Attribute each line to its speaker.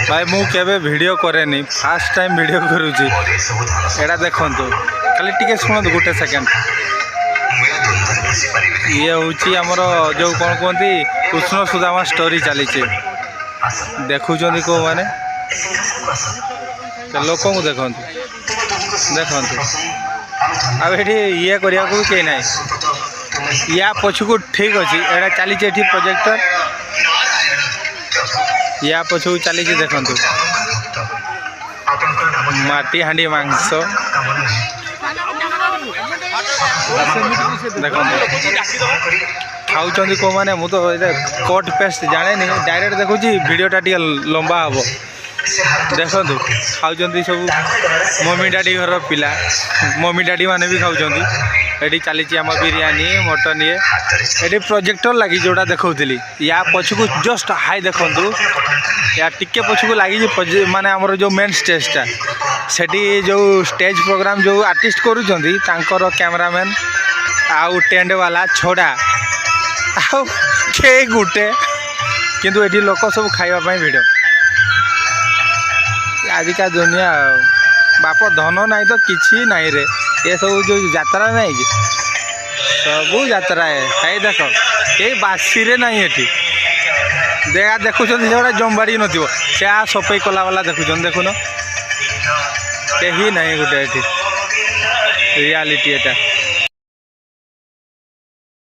Speaker 1: भाई मु केबे वीडियो करेनी फास्ट टाइम वीडियो करूची एटा देखंतु खाली टिके सुनंतु गोटे सेकंड ये होची हमर जो कोन कोंती कृष्ण सुदामा स्टोरी चली देखुचंदी को माने लोक को देखंतु अब ये ये करिया को के नाही या पछकु ठीक अछि एटा चली एठी प्रोजेक्टर या पछकु चली देखंतु माटी हांडी मांस देखंतु खाऊचंदी को माने मु तो कट पेस्ट जाने नहीं डायरेक्ट देखुची वीडियोटा टिके लंबा हबो देखंतु खाऊचंदी सब मम्मी डैडी घर पिला मम्मी डैडी माने भी खाऊचंदी एडी चली आम बिरयानी मटन ये प्रोजेक्टर लगी जोड़ा देखौली या पछकु जस्ट हाई देखंतु या टिके पछकु लगी माने हमर जो मेन स्टेजटा सेठी जो स्टेज प्रोग्राम जो आर्टिस्ट करूचंदी तांकर कैमरामैन आउ टेंट वाला छोड़ा आउ के गुटे किंतु एठी लोक सब खाइबा पई भिड़ आजिका दुनिया बाप धन नहीं तो किसी नहीं रे ये सब जो यात्रा नहीं कि सबू यात्रा है कहीं देख ये बासी रे नहीं एठी देखा देखुं जो जमबाड़ी नथो से सफाई कला वाला देखुन देखुन कहीं नहीं गोटे रियालिटी एटा।